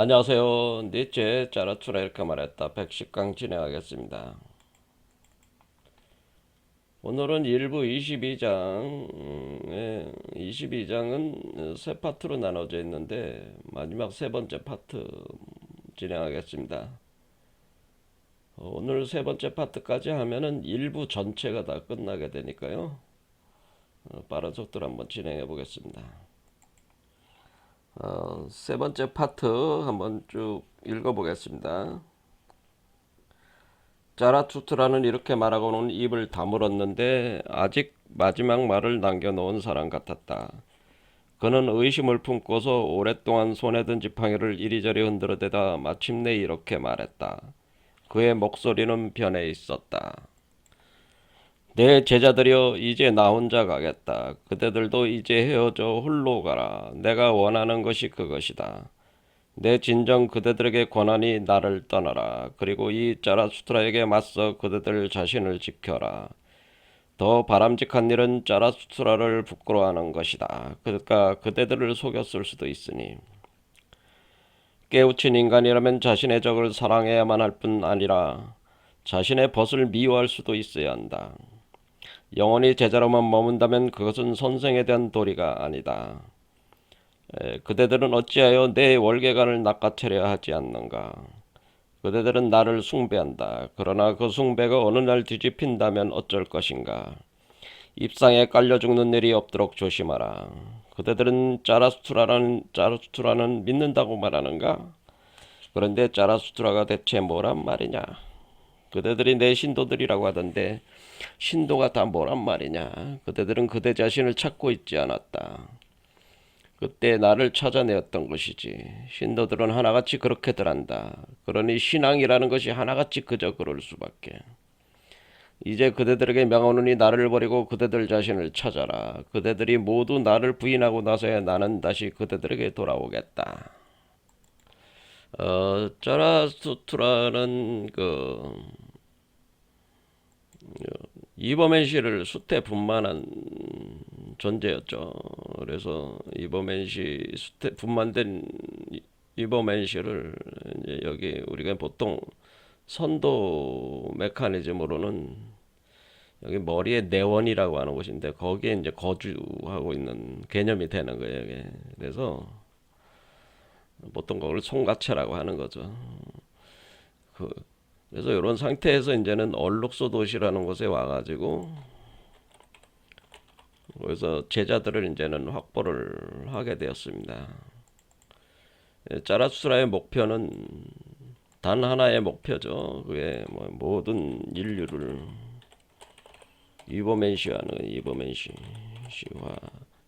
안녕하세요. 넷째 짜라투라 이렇게 말했다. 110강 진행하겠습니다. 오늘은 일부 22장, 22장은 세 파트로 나눠져 있는데 마지막 세 번째 파트 진행하겠습니다. 오늘 세 번째 파트까지 하면은 일부 전체가 다 끝나게 되니까요. 빠른 속도로 한번 진행해 보겠습니다. 세 번째 파트 한번 쭉 읽어 보겠습니다. 자라투트라는 이렇게 말하고는 입을 다물었는데 아직 마지막 말을 남겨놓은 사람 같았다. 그는 의심을 품고서 오랫동안 손에 든 지팡이를 이리저리 흔들어대다 마침내 이렇게 말했다. 그의 목소리는 변해 있었다. 내 제자들여 이제 나 혼자 가겠다. 그대들도 이제 헤어져 홀로 가라. 내가 원하는 것이 그것이다. 내 진정 그대들에게 권하니 나를 떠나라. 그리고 이 자라수트라에게 맞서 그대들 자신을 지켜라. 더 바람직한 일은 자라수트라를 부끄러워하는 것이다. 그러니까 그대들을 속였을 수도 있으니. 깨우친 인간이라면 자신의 적을 사랑해야만 할 뿐 아니라 자신의 벗을 미워할 수도 있어야 한다. 영원히 제자로만 머문다면 그것은 선생에 대한 도리가 아니다. 그대들은 어찌하여 내 월계관을 낚아채려 하지 않는가? 그대들은 나를 숭배한다. 그러나 그 숭배가 어느 날 뒤집힌다면 어쩔 것인가? 입상에 깔려 죽는 일이 없도록 조심하라. 그대들은 짜라수트라는 믿는다고 말하는가? 그런데 짜라수트라가 대체 뭐란 말이냐? 그대들이 내 신도들이라고 하던데 신도가 다 뭐란 말이냐? 그대들은 그대 자신을 찾고 있지 않았다. 그때 나를 찾아내었던 것이지. 신도들은 하나같이 그렇게들 한다. 그러니 신앙이라는 것이 하나같이 그저 그럴 수밖에. 이제 그대들에게 명하노니 나를 버리고 그대들 자신을 찾아라. 그대들이 모두 나를 부인하고 나서야 나는 다시 그대들에게 돌아오겠다. 짜라수트라는 이버맨시를 수태분만한 존재였죠. 그래서 이버맨시 수태분만된 이버맨시를 이제 여기 우리가 보통 선도 메커니즘으로는 여기 머리에 내원이라고 하는 곳인데 거기에 이제 거주하고 있는 개념이 되는 거예요. 이게. 그래서 보통 그걸 송가체라고 하는 거죠. 그 그래서 이런 상태에서 이제는 얼룩소 도시라는 곳에 와가지고 그래서 제자들을 이제는 확보를 하게 되었습니다. 자라수라의 목표는 단 하나의 목표죠. 그게 뭐 모든 인류를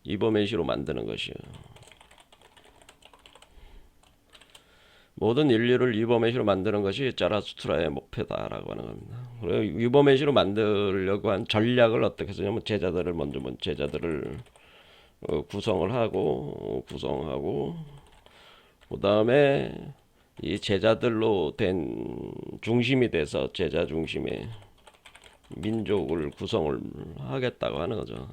이버맨시로 만드는 것이요. 모든 인류를 이버맨시로 만드는 것이 자라수트라의 목표다라고 하는 겁니다. 그리고 이버맨시로 만들려고 한 전략을 어떻게 쓰냐면 제자들을 구성하고 그 다음에 이 제자들로 된 중심이 돼서 제자 중심의 민족을 구성을 하겠다고 하는 거죠.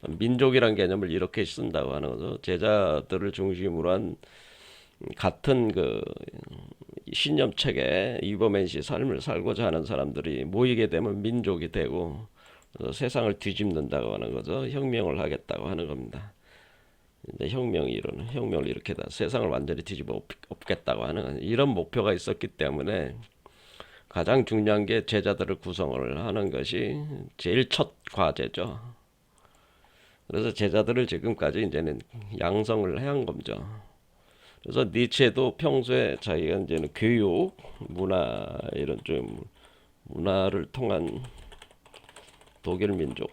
민족이란 개념을 이렇게 쓴다고 하는 거죠. 제자들을 중심으로 한 같은 신념책에 이버맨시 삶을 살고자 하는 사람들이 모이게 되면 민족이 되고 세상을 뒤집는다고 하는 거죠. 혁명을 하겠다고 하는 겁니다. 이제 혁명을 일으켜다 세상을 완전히 뒤집어 엎겠다고 하는 이런 목표가 있었기 때문에 가장 중요한 게 제자들을 구성을 하는 것이 제일 첫 과제죠. 그래서 제자들을 지금까지 이제는 양성을 해한 겁니다. 그래서 니체도 평소에 자기가 이제는 교육, 문화 이런 좀 문화를 통한 독일 민족의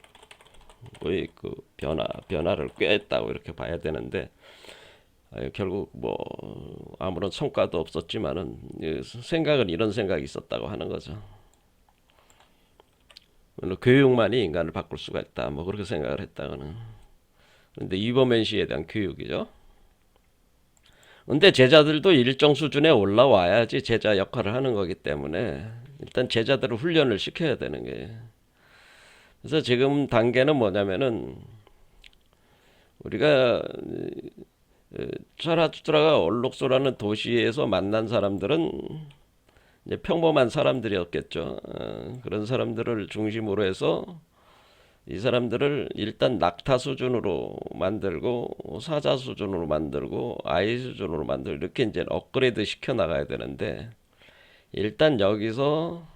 그 변화를 꾀했다고 이렇게 봐야 되는데 결국 뭐 아무런 성과도 없었지만은 생각은 이런 생각이 있었다고 하는 거죠. 교육만이 인간을 바꿀 수가 있다. 뭐 그렇게 생각을 했다고는. 그런데 이버맨시에 대한 교육이죠. 근데 제자들도 일정 수준에 올라와야지 제자 역할을 하는 거기 때문에 일단 제자들을 훈련을 시켜야 되는 거예요. 그래서 지금 단계는 뭐냐면은 우리가 자라투트라가 얼룩소라는 도시에서 만난 사람들은 이제 평범한 사람들이었겠죠. 그런 사람들을 중심으로 해서 이 사람들을 일단 낙타 수준으로 만들고 사자 수준으로 만들고 아이 수준으로 만들고 이렇게 이제 업그레이드 시켜 나가야 되는데 일단 여기서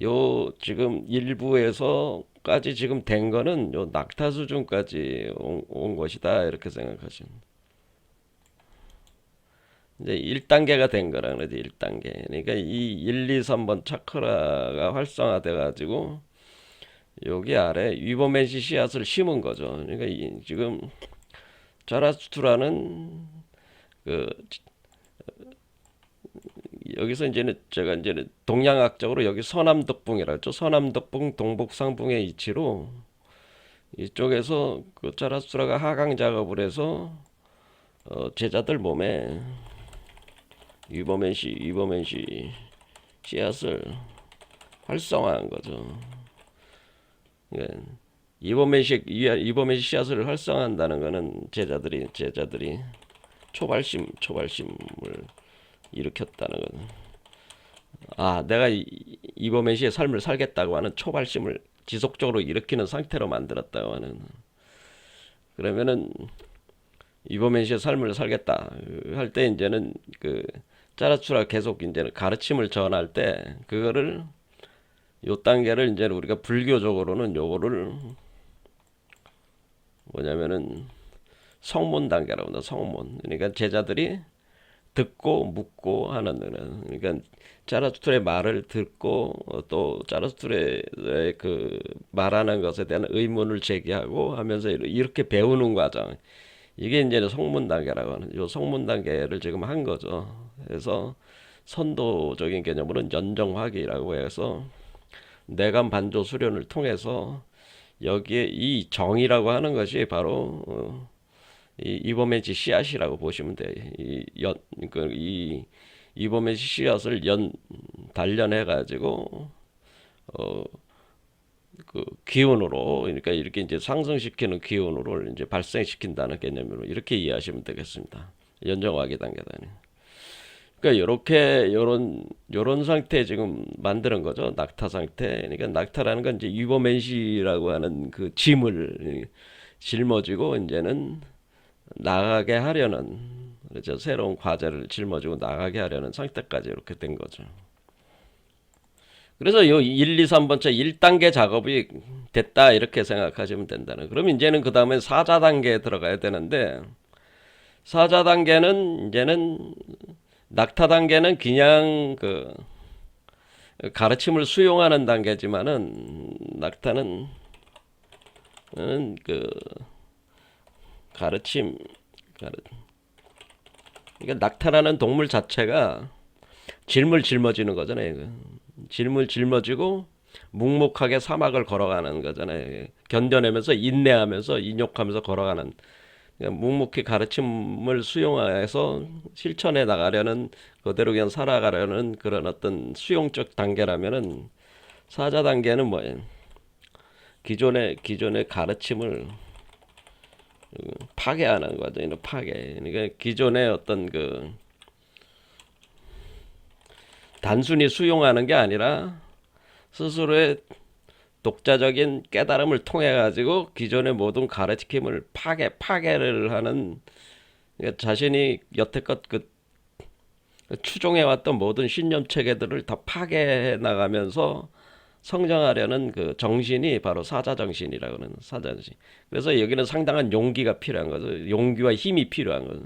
요 지금 일부에서까지 지금 된 거는 요 낙타 수준까지 온 것이다 이렇게 생각하시면 이제 1단계가 된 거라 그러지 1단계. 그러니까 이 1, 2, 3번 차크라가 활성화돼 가지고 여기 아래 위버맨시 씨앗을 심은 거죠. 그러니까 지금 자라투트라는 그 여기서 이제는 제가 이제는 동양학적으로 여기 서남덕붕이라 했죠. 서남덕붕 동북상붕의 이치로 이쪽에서 그 자라투트라가 하강 작업을 해서 제자들 몸에 위버맨시 씨앗을 활성화한 거죠. 예. 이범의 씨앗을 활성화한다는 것은 제자들이 초발심을 일으켰다는 것. 아, 내가 이범의 씨의 삶을 살겠다고 하는 초발심을 지속적으로 일으키는 상태로 만들었다고 하는. 그러면은 이범의 씨의 삶을 살겠다 할 때 이제는 그 짜라추라 계속 이제는 가르침을 전할 때 그거를 요 단계를 이제 우리가 불교적으로는 요거를 뭐냐면은 성문 단계라고 합니다. 성문. 그러니까 제자들이 듣고 묻고 하는 거는 그러니까 자라투트의 말을 듣고 또 자라투트의 그 말하는 것에 대한 의문을 제기하고 하면서 이렇게 배우는 과정. 이게 이제 성문 단계라고 하는 요 성문 단계를 지금 한 거죠. 그래서 선도적인 개념으로는 연정화기라고 해서 내감 반조 수련을 통해서 여기에 이 정이라고 하는 것이 바로 이 이범매지 씨앗이라고 보시면 돼요. 이 이범매지 씨앗을 단련해 가지고 그 기운으로 그러니까 이렇게 이제 상승시키는 기운으로 이제 발생시킨다는 개념으로 이렇게 이해하시면 되겠습니다. 연정화기 단계다니. 그러니까 요런 상태 지금 만드는 거죠. 낙타 상태. 그러니까 낙타라는 건 이제 위버맨시라고 하는 그 짐을 짊어지고 이제는 나가게 하려는 그렇죠. 새로운 과제를 짊어지고 나가게 하려는 상태까지 이렇게 된 거죠. 그래서 요 1, 2, 3번째 1단계 작업이 됐다 이렇게 생각하시면 된다는. 그럼 이제는 그 다음에 4자 단계에 들어가야 되는데 4자 단계는 이제는 낙타 단계는 그냥 그 가르침을 수용하는 단계지만은 낙타는 그 그러니까 낙타라는 동물 자체가 짐을 짊어지는 거잖아요. 짐을 짊어지고 묵묵하게 사막을 걸어가는 거잖아요. 견뎌내면서 인내하면서 인욕하면서 걸어가는 묵묵히 가르침을 수용해서 실천해 나가려는 그대로 그냥 살아가려는 그런 어떤 수용적 단계라면은 사자 단계는 뭐예요? 기존의 가르침을 파괴하는 거죠. 파괴. 그러니까 기존의 어떤 그 단순히 수용하는 게 아니라 스스로의 독자적인 깨달음을 통해 가지고 기존의 모든 가르침을 파괴를 하는 그러니까 자신이 여태껏 그 추종해왔던 모든 신념 체계들을 다 파괴해 나가면서 성장하려는 그 정신이 바로 사자 정신이라고 하는 사자 정신. 그래서 여기는 상당한 용기가 필요한 거죠. 용기와 힘이 필요한 거죠.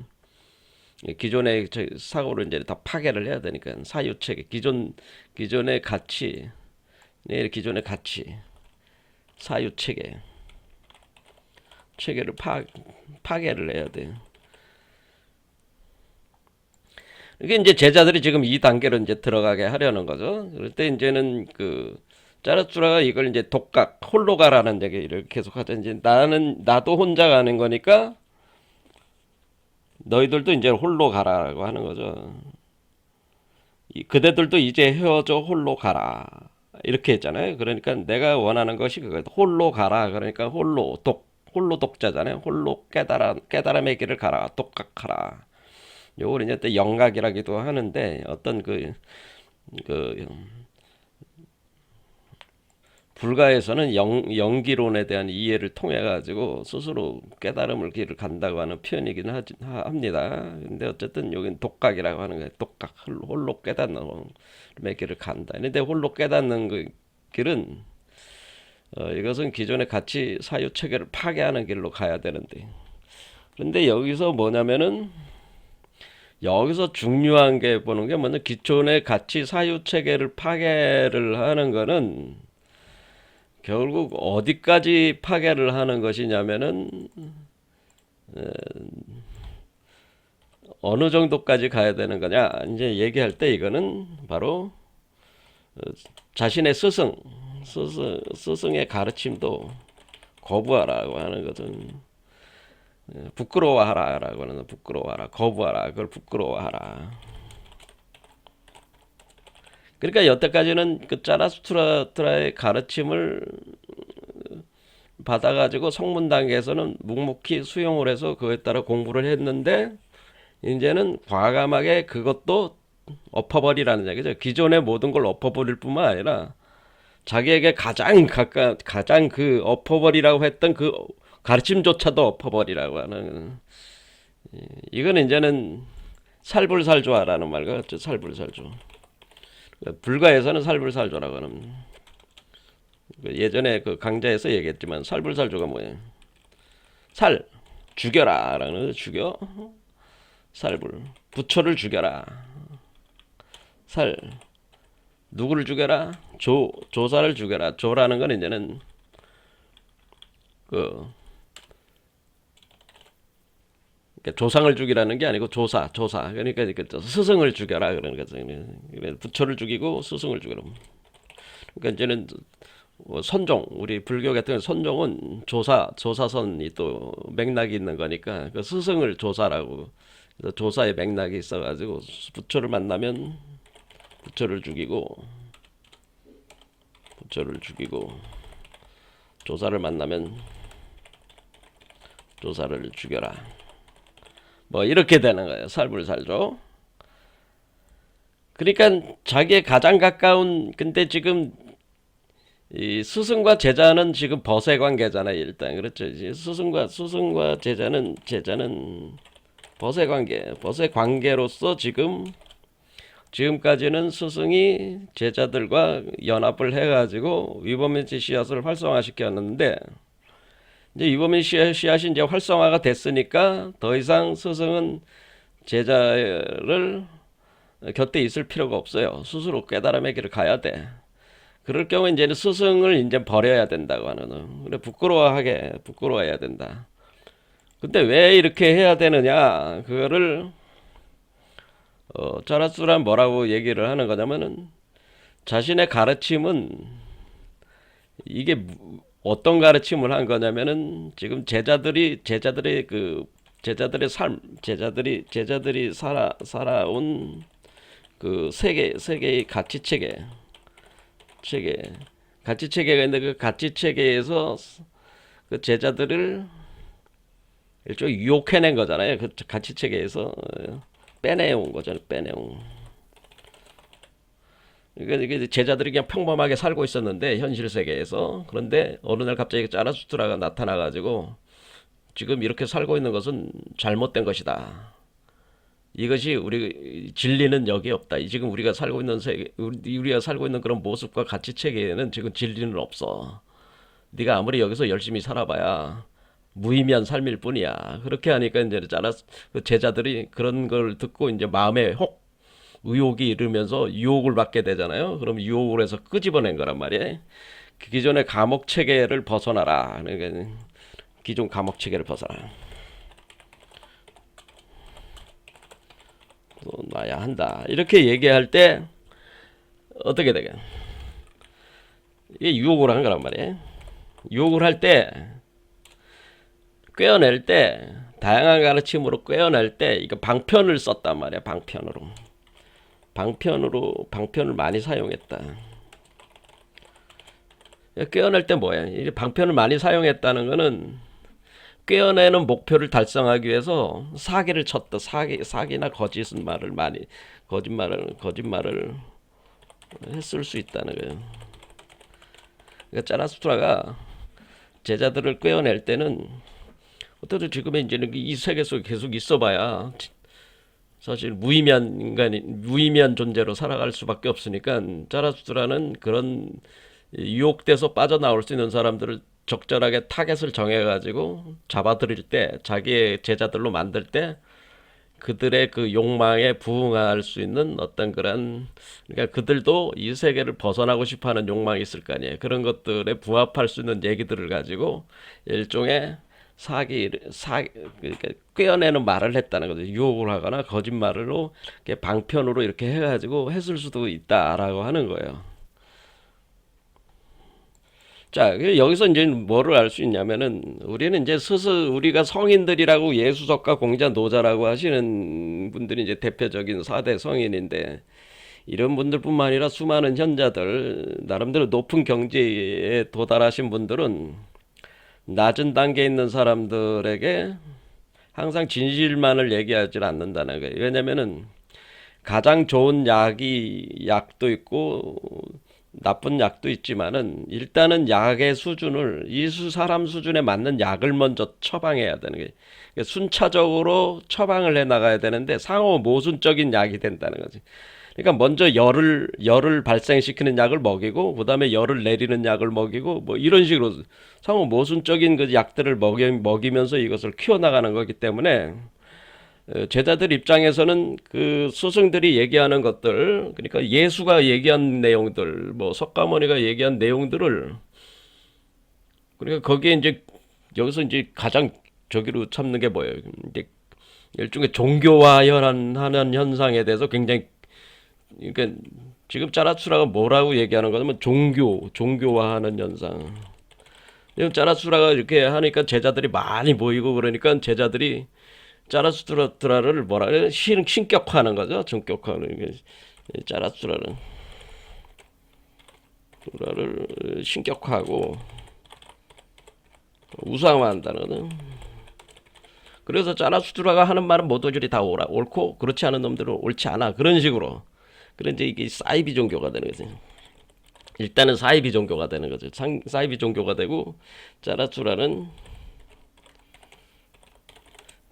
기존의 사고를 이제 다 파괴를 해야 되니까 사유 체계, 기존의 가치, 기존의 가치, 사유 체계를 파괴를 해야 돼요. 이게 이제 제자들이 지금 이 단계로 이제 들어가게 하려는 거죠. 그럴 때 이제는 그 짜라투라가 이걸 이제 독각, 홀로 가라는 얘기를 계속 하죠. 이제 나도 혼자 가는 거니까 너희들도 이제 홀로 가라고 하는 거죠. 그대들도 이제 헤어져 홀로 가라. 이렇게 했잖아요. 그러니까 내가 원하는 것이 그거예요. 홀로 가라. 그러니까 홀로 독자잖아요. 홀로 깨달음의 길을 가라. 독각하라. 요걸 이제 또 영각이라기도 하는데 어떤 그 불가에서는 영기론에 대한 이해를 통해 가지고 스스로 깨달음을 길을 간다고 하는 표현이긴 합니다. 근데 어쨌든 여긴 독각이라고 하는 거예요. 독각, 홀로 깨닫는 길을 간다. 근데 홀로 깨닫는 그 길은 이것은 기존의 가치 사유 체계를 파괴하는 길로 가야 되는데, 그런데 여기서 뭐냐면은 여기서 중요한 게 보는 게 뭐냐, 기존의 가치 사유 체계를 파괴를 하는 거는 결국 어디까지 파괴를 하는 것이냐면은 어느 정도까지 가야 되는 거냐, 이제 얘기할 때 이거는 바로 자신의 스승의 가르침도 거부하라고 하는 것은, 부끄러워하라라고 하는, 부끄러워하라, 거부하라, 그걸 부끄러워하라. 그러니까 여태까지는 그 자라스투라의 가르침을 받아가지고 성문 단계에서는 묵묵히 수용을 해서 그에 따라 공부를 했는데, 이제는 과감하게 그것도 엎어버리라는 얘기죠. 기존의 모든 걸 엎어버릴 뿐만 아니라 자기에게 가장 그 엎어버리라고 했던 그 가르침조차도 엎어버리라고 하는, 이건 이제는 살불살조하라는 말과 같죠. 살불살조. 불가에서는 살불살조라고 하는, 예전에 그 강좌에서 얘기했지만 살불살조가 뭐예요? 살 죽여라 라는, 죽여, 살불, 부처를 죽여라. 살 누구를 죽여라? 조사를 죽여라. 조라는 건 이제는 그 조상을 죽이라는 게 아니고 조사. 그러니까 스승을 죽여라 그러는 거죠. 부처를 죽이고 스승을 죽여라. 그러니까 이제는 선종, 우리 불교 같은 선종은 조사선이 또 맥락이 있는 거니까 그 스승을 조사라고. 그래서 조사의 맥락이 있어가지고 부처를 만나면 부처를 죽이고, 조사를 만나면 조사를 죽여라. 뭐 이렇게 되는 거예요. 살불살조. 그러니까 자기의 가장 가까운, 근데 지금 이 스승과 제자는 지금 벗의 관계잖아요. 일단 그렇죠. 이제 스승과 제자는 벗의 관계로서 지금까지는 스승이 제자들과 연합을 해가지고 위법면치 씨앗을 활성화시켰는데, 이제 위법면치 씨앗이 이제 활성화가 됐으니까 더 이상 스승은 제자를 곁에 있을 필요가 없어요. 스스로 깨달음의 길을 가야 돼. 그럴 경우 이제는 스승을 이제 버려야 된다고 하는, 그래, 부끄러워해야 된다. 근데 왜 이렇게 해야 되느냐? 그거를 자라스란 뭐라고 얘기를 하는 거냐면은, 자신의 가르침은 이게 어떤 가르침을 한 거냐면은, 지금 제자들의 제자들이 살아온 그 세계의 가치 체계가 있는데, 그 가치 체계에서 그 제자들을 일종의 유혹해낸 거잖아요. 그 가치 체계에서 빼내온 거잖아요. 그러니까 이게 제자들이 그냥 평범하게 살고 있었는데 현실 세계에서, 그런데 어느 날 갑자기 자라수트라가 나타나가지고 지금 이렇게 살고 있는 것은 잘못된 것이다. 이것이 우리 진리는 여기 없다. 지금 우리가 살고 있는 우리가 살고 있는 그런 모습과 가치 체계에는 지금 진리는 없어. 네가 아무리 여기서 열심히 살아봐야 무의미한 삶일 뿐이야. 그렇게 하니까 이제 그 제자들이 그런 걸 듣고 이제 마음에 혹 의욕이 이르면서 유혹을 받게 되잖아요. 그럼 유혹을 해서 끄집어낸 거란 말이에요. 기존의 감옥 체계를 벗어나라. 그러니까 기존 감옥 체계를 벗어나 놔야 한다. 이렇게 얘기할 때 어떻게 되게? 이게 유혹을 한 거란 말이에요. 유혹을 할 때, 꿰어낼 때, 다양한 가르침으로 꿰어낼 때 이거 방편을 썼단 말이야. 방편을 많이 사용했다. 꿰어낼 때 뭐야? 이 방편을 많이 사용했다는 거는 꿰어내는 목표를 달성하기 위해서 사기를 쳤다. 사기나 거짓말을 했을 수 있다는 거예요. 그러니까 자라스트라가 제자들을 꿰어낼 때는 어떻게 지금의 이제는 이 세계 속에 계속 있어봐야 사실 무의미한 존재로 살아갈 수밖에 없으니까 자라스트라는 그런 유혹돼서 빠져나올 수 있는 사람들을 적절하게 타겟을 정해가지고 잡아들일 때, 자기의 제자들로 만들 때 그들의 그 욕망에 부응할 수 있는 어떤 그런, 그러니까 그들도 이 세계를 벗어나고 싶어하는 욕망이 있을 거 아니에요. 그런 것들에 부합할 수 있는 얘기들을 가지고 일종의 그러니까 꿰어내는 말을 했다는 거죠. 유혹을 하거나 거짓말로 이렇게 방편으로 이렇게 해가지고 했을 수도 있다라고 하는 거예요. 자, 여기서 이제 뭐를 알 수 있냐면은 우리는 이제 우리가 성인들이라고 예수석가 공자 노자라고 하시는 분들이 이제 대표적인 4대 성인인데 이런 분들뿐만 아니라 수많은 현자들 나름대로 높은 경지에 도달하신 분들은 낮은 단계에 있는 사람들에게 항상 진실만을 얘기하지 않는다는 거예요. 왜냐면은 가장 좋은 약도 있고 나쁜 약도 있지만은 일단은 약의 수준을 사람 수준에 맞는 약을 먼저 처방해야 되는 거예요. 순차적으로 처방을 해 나가야 되는데 상호 모순적인 약이 된다는 거지. 그러니까 먼저 열을 발생시키는 약을 먹이고 그다음에 열을 내리는 약을 먹이고 뭐 이런 식으로 상호 모순적인 그 약들을 먹이면서 이것을 키워나가는 거기 때문에 제자들 입장에서는 그 스승들이 얘기하는 것들, 그러니까 예수가 얘기한 내용들, 뭐 석가모니가 얘기한 내용들을, 그러니까 거기에 이제 여기서 이제 가장 저기로 참는 게 뭐예요? 이제 일종의 종교화하는 현상에 대해서 굉장히, 그러니까 지금 짜라추라가 뭐라고 얘기하는 거냐면 종교화하는 현상. 지금 짜라추라가 이렇게 하니까 제자들이 많이 모이고 그러니까 제자들이 짜라수트라를 뭐라 그래? 신격화하는 거죠. 전격화하는 게 짜라수트라를 신격화하고 우상화한다는 거죠. 그래서 짜라수트라가 하는 말은 모두들이 다 옳고 그렇지 않은 놈들은 옳지 않아. 그런 식으로. 그런 이제 이게 사이비 종교가 되는 거죠. 일단은 사이비 종교가 되는 거죠. 사이비 종교가 되고 짜라수트라는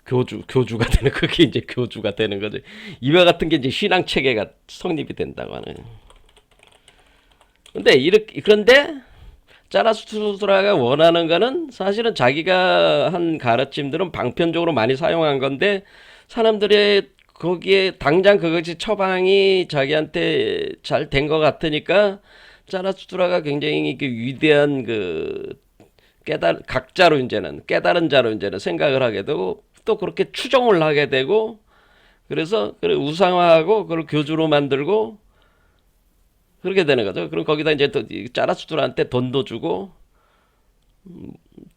교주가 되는, 그게 이제 교주가 되는 거죠. 이와 같은 게 이제 신앙 체계가 성립이 된다고 하는. 그런데 자라수트라가 원하는 거는 사실은 자기가 한 가르침들은 방편적으로 많이 사용한 건데 사람들의 거기에 당장 그것이 처방이 자기한테 잘 된 것 같으니까 자라수트라가 굉장히 그 위대한 그 각자로 이제는 깨달은 자로 이제는 생각을 하게 되고 또 그렇게 추종을 하게 되고 그래서 우상화하고 그걸 교주로 만들고 그렇게 되는 거죠. 그럼 거기다 이제 또 짜라수들한테 돈도 주고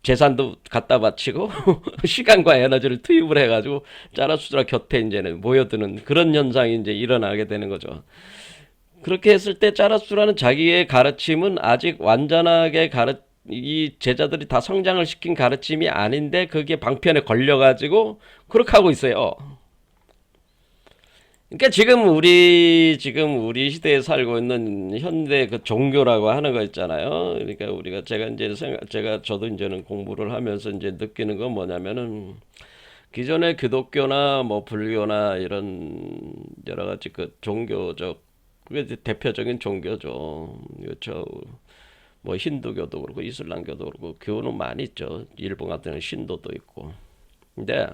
재산도 갖다 바치고 시간과 에너지를 투입을 해가지고 짜라수드라 곁에 이제는 모여드는 그런 현상이 이제 일어나게 되는 거죠. 그렇게 했을 때 짜라수드라는 자기의 가르침은 아직 완전하게 이 제자들이 다 성장을 시킨 가르침이 아닌데 그게 방편에 걸려가지고 그렇게 하고 있어요. 그러니까 지금 우리 시대에 살고 있는 현대 그 종교라고 하는 거 있잖아요. 그러니까 저도 이제는 공부를 하면서 이제 느끼는 건 뭐냐면은 기존의 기독교나 뭐 불교나 이런 여러 가지 그 종교적 그게 이제 대표적인 종교죠. 그렇죠. 뭐 힌두교도 그렇고 이슬람교도 그렇고 교는 많이 있죠. 일본 같은 경우는 신도도 있고. 근데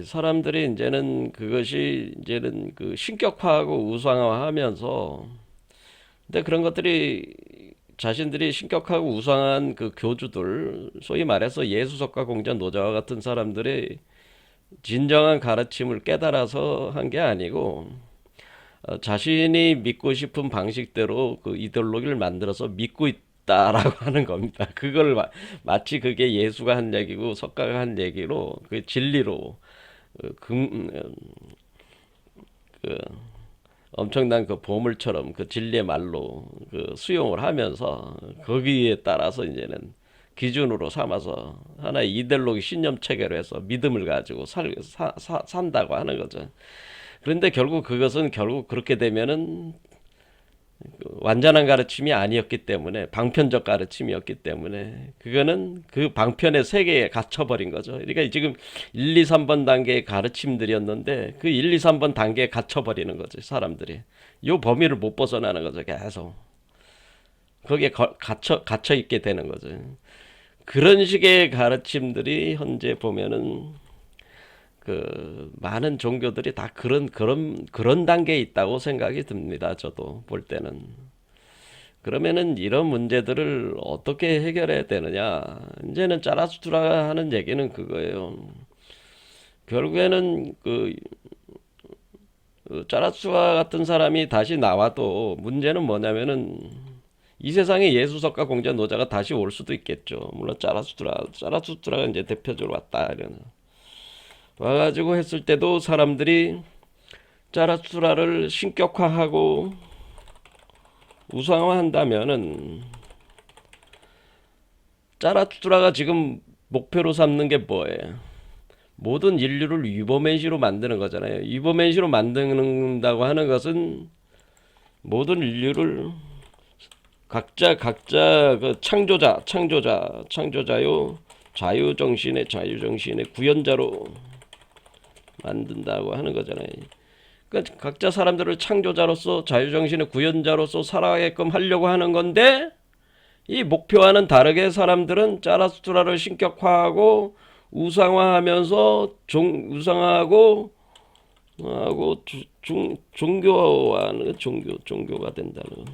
사람들이 이제는 그것이 이제는 그 신격화하고 우상화하면서 근데 그런 것들이 자신들이 신격하고 우상한 그 교주들 소위 말해서 예수석가 공자 노자와 같은 사람들의 진정한 가르침을 깨달아서 한 게 아니고 자신이 믿고 싶은 방식대로 그 이데올로기를 만들어서 믿고 있다라고 하는 겁니다. 그걸 마치 그게 예수가 한 얘기고 석가가 한 얘기로 그 진리로 그 엄청난 그 보물처럼 그 진리의 말로 그 수용을 하면서 거기에 따라서 이제는 기준으로 삼아서 하나의 이데올로기 신념 체계로 해서 믿음을 가지고 산다고 하는 거죠. 그런데 결국 그것은 결국 그렇게 되면은 완전한 가르침이 아니었기 때문에 방편적 가르침이었기 때문에 그거는 그 방편의 세계에 갇혀버린 거죠. 그러니까 지금 1, 2, 3번 단계의 가르침들이었는데 그 1, 2, 3번 단계에 갇혀버리는 거죠. 사람들이. 요 범위를 못 벗어나는 거죠. 계속. 거기에 갇혀 있게 되는 거죠. 그런 식의 가르침들이 현재 보면은 그 많은 종교들이 다 그런 단계에 있다고 생각이 듭니다. 저도 볼 때는. 그러면은 이런 문제들을 어떻게 해결해야 되느냐? 이제는 짜라수트라 하는 얘기는 그거예요. 결국에는 짜라수트라 같은 사람이 다시 나와도 문제는 뭐냐면은 이 세상에 예수석가 공자 노자가 다시 올 수도 있겠죠. 물론 짜라수트라가 이제 대표적으로 왔다 이러는. 와가지고 했을 때도 사람들이 짜라수트라를 신격화하고 우상화한다면은 짜라수트라가 지금 목표로 삼는 게 뭐예요? 모든 인류를 위버맨시로 만드는 거잖아요. 위버맨시로 만든다고 하는 것은 모든 인류를 각자 그 창조자요 자유정신의 구현자로 만든다고 하는 거잖아요. 그러니까 각자 사람들을 창조자로서 자유정신의 구현자로서 살아가게끔 하려고 하는 건데 이 목표와는 다르게 사람들은 짜라수트라를 신격화하고 우상화하면서 우상화하고 종교화하는 종교가 된다는.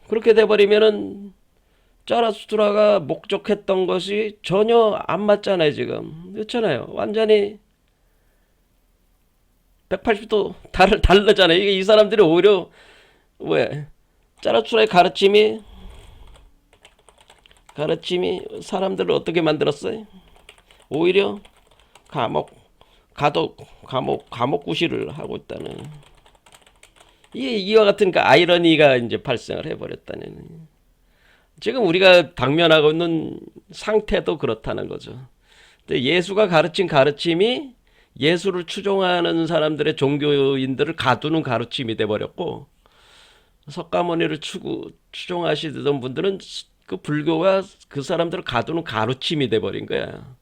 그렇게 돼버리면은 짜라수트라가 목적했던 것이 전혀 안 맞잖아요. 지금 그렇잖아요. 완전히 180도 다르잖아요. 이게 이 사람들이 오히려 왜 짜라수트라의 가르침이 사람들을 어떻게 만들었어요? 오히려 감옥구실을 하고 있다는. 이와 같은 그 아이러니가 이제 발생을 해버렸다는. 지금 우리가 당면하고 있는 상태도 그렇다는 거죠. 근데 예수가 가르친 가르침이 예수를 추종하는 사람들의 종교인들을 가두는 가르침이 돼버렸고, 석가모니를 추종하시던 분들은 그 불교가 그 사람들을 가두는 가르침이 돼버린 거야.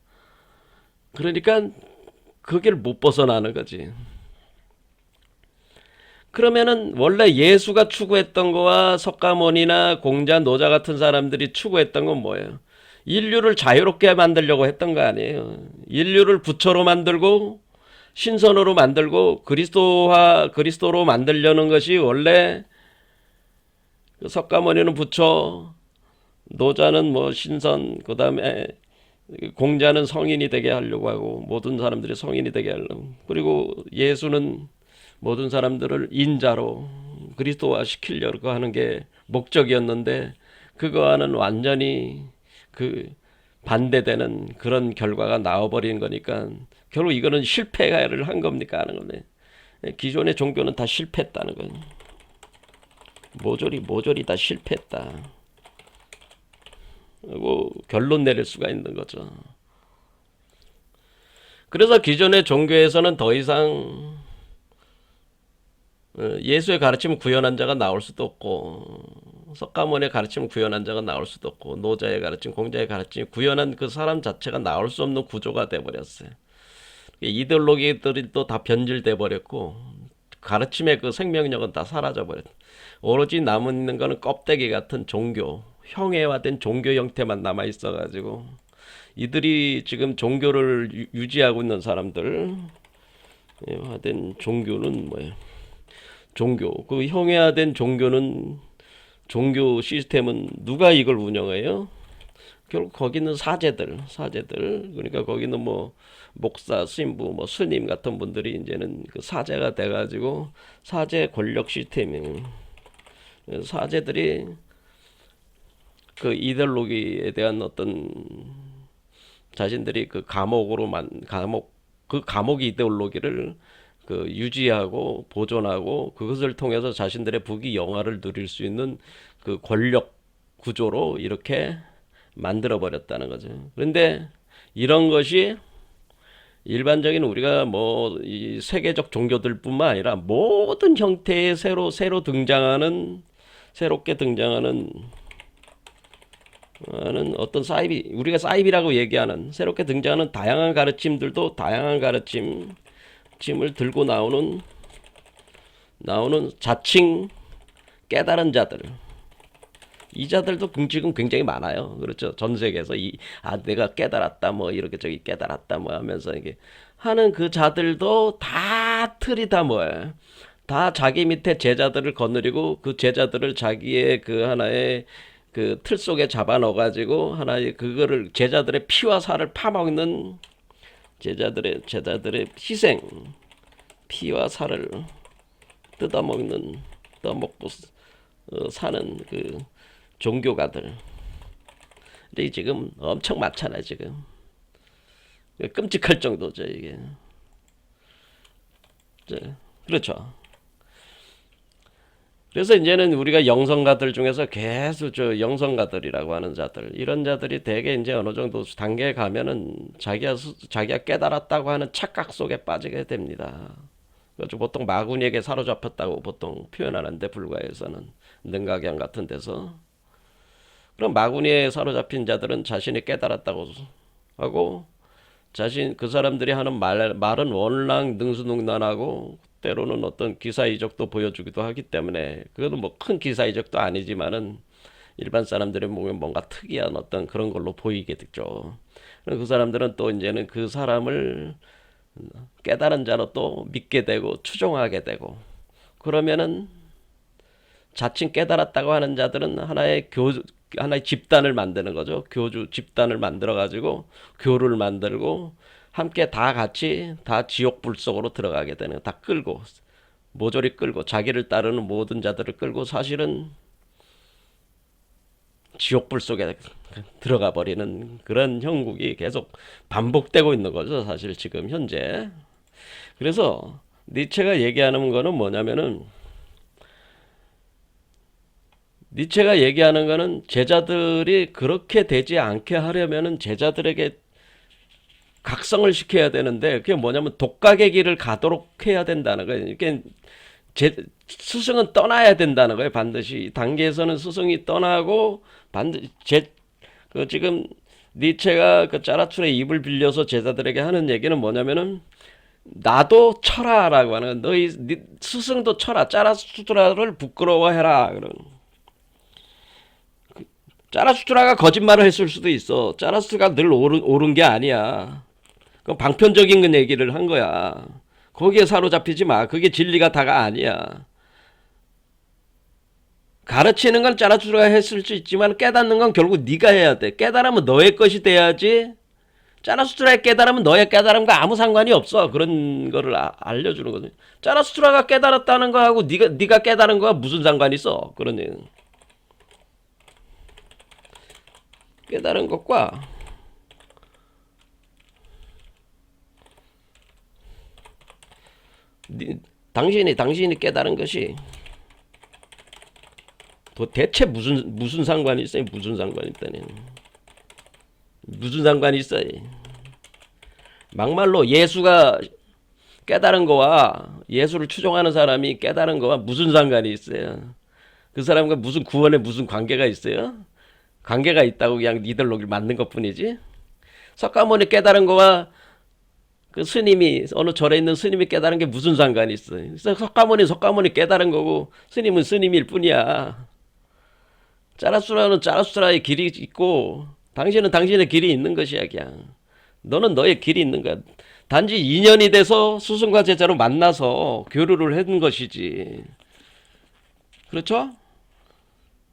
그러니까 거기를 못 벗어나는 거지. 그러면은 원래 예수가 추구했던 거와 석가모니나 공자, 노자 같은 사람들이 추구했던 건 뭐예요? 인류를 자유롭게 만들려고 했던 거 아니에요. 인류를 부처로 만들고 신선으로 만들고 그리스도로 만들려는 것이 원래 석가모니는 부처, 노자는 뭐 신선, 그 다음에 공자는 성인이 되게 하려고 하고 모든 사람들이 성인이 되게 하려고, 그리고 예수는 모든 사람들을 인자로 그리스도화 시키려고 하는 게 목적이었는데 그거와는 완전히 반대되는 그런 결과가 나와버린 거니까 결국 이거는 실패를 한 겁니까 하는 건데, 기존의 종교는 다 실패했다는 거예요. 모조리 다 실패했다. 그리고 결론 내릴 수가 있는 거죠. 그래서 기존의 종교에서는 더 이상 예수의 가르침을 구현한 자가 나올 수도 없고, 석가모니의 가르침을 구현한 자가 나올 수도 없고, 노자의 가르침, 공자의 가르침을 구현한 그 사람 자체가 나올 수 없는 구조가 돼버렸어요. 이데올로기들이 또 다 변질돼 버렸고 가르침의 그 생명력은 다 사라져 버렸다. 오로지 남은 거는 껍데기 같은 종교, 형해화된 종교 형태만 남아 있어가지고 이들이 지금 종교를 유지하고 있는 사람들, 화된 종교는 뭐예요? 그 형해화된 종교 시스템은 누가 이걸 운영해요? 결국 거기는 사제들. 그러니까 거기는 뭐 목사, 신부, 뭐 스님 같은 분들이 이제는 그 사제가 돼가지고 사제 권력 시스템이, 사제들이 그 이데올로기에 대한 어떤 자신들이 그 감옥 이데올로기를 유지하고 보존하고 그것을 통해서 자신들의 부귀 영화를 누릴 수 있는 그 권력 구조로 이렇게 만들어 버렸다는 거죠. 그런데 이런 것이 일반적인 우리가 뭐 이 세계적 종교들뿐만 아니라 모든 형태의 새롭게 등장하는 어떤 우리가 사이비라고 얘기하는 새롭게 등장하는 다양한 가르침들도 다양한 가르침을 들고 나오는 자칭 깨달은 자들, 이 자들도 지금 굉장히 많아요. 그렇죠. 전 세계에서 내가 깨달았다 뭐 이렇게 저기 깨달았다 뭐 하면서 이게 하는 그 자들도 다 틀이 다 뭐야? 다 자기 밑에 제자들을 거느리고 그 제자들을 자기의 그 하나의 그 틀 속에 잡아 넣어 가지고 하나의 그거를 제자들의 피와 살을 파먹는 제자들의 희생, 피와 살을 떠먹고 사는 그 종교가들. 근데 지금 엄청 많잖아요, 지금. 끔찍할 정도죠, 이게. 그렇죠. 그래서 이제는 우리가 영성가들 중에서 계속 영성가들이라고 하는 자들, 이런 자들이 대개 이제 어느 정도 단계에 가면은 자기가 깨달았다고 하는 착각 속에 빠지게 됩니다. 그래서 보통 마구니에게 사로잡혔다고 보통 표현하는데, 불가에서는 능가경 같은 데서. 그럼 마구니에 사로잡힌 자들은 자신이 깨달았다고 하고, 그 사람들이 하는 말은 워낙 능수능란하고 때로는 어떤 기사이적도 보여주기도 하기 때문에, 그것도 뭐 큰 기사이적도 아니지만은 일반 사람들이 보면 뭔가 특이한 어떤 그런 걸로 보이게 되죠. 그 사람들은 또 이제는 그 사람을 깨달은 자로 또 믿게 되고 추종하게 되고, 그러면은 자칭 깨달았다고 하는 자들은 하나의 집단을 만드는 거죠. 교주 집단을 만들어 가지고 교를 만들고 함께 다 같이 다 지옥불 속으로 들어가게 되는, 다 끌고 모조리 끌고 자기를 따르는 모든 자들을 끌고 사실은 지옥불 속에 들어가 버리는 그런 형국이 계속 반복되고 있는 거죠, 사실 지금 현재. 그래서 니체가 얘기하는 거는 뭐냐면은, 니체가 얘기하는 거는 제자들이 그렇게 되지 않게 하려면은 제자들에게 각성을 시켜야 되는데, 그게 뭐냐면 독각의 길을 가도록 해야 된다는 거예요. 이게 스승은 떠나야 된다는 거예요. 반드시 이 단계에서는 스승이 떠나고 지금 니체가 그 짜라투의 입을 빌려서 제자들에게 하는 얘기는 뭐냐면은, 나도 쳐라라고 하는, 너희 스승도 쳐라, 짜라수트라를 부끄러워해라. 그런. 짜라수트라가 거짓말을 했을 수도 있어. 짜라수트라가 늘 옳은 게 아니야. 그 방편적인 얘기를 한 거야. 거기에 사로잡히지 마. 그게 진리가 다가 아니야. 가르치는 건 짜라수트라가 했을 수 있지만 깨닫는 건 결국 네가 해야 돼. 깨달으면 너의 것이 돼야지. 짜라수트라의 깨달으면 너의 깨달음과 아무 상관이 없어. 그런 거를 알려주는 거지. 짜라수트라가 깨달았다는 거하고 네가 깨달은 거가 무슨 상관이 있어. 그런 얘기. 깨달은 것과 당신이 깨달은 것이 대체 무슨 상관이 있어요? 무슨 상관이 있다니? 무슨 상관이 있어요? 막말로 예수가 깨달은 거와 예수를 추종하는 사람이 깨달은 거와 무슨 상관이 있어요? 그 사람과 무슨 구원에 무슨 관계가 있어요? 관계가 있다고 그냥 니들로 만든 것 뿐이지. 석가모니 깨달은 거와 그 스님이, 어느 절에 있는 스님이 깨달은 게 무슨 상관이 있어요? 그래서 석가모니 깨달은 거고 스님은 스님일 뿐이야. 짜라수라는 짜라수라의 길이 있고 당신은 당신의 길이 있는 것이야. 그냥 너는 너의 길이 있는 거야. 단지 인연이 돼서 스승과 제자로 만나서 교류를 했는 것이지. 그렇죠?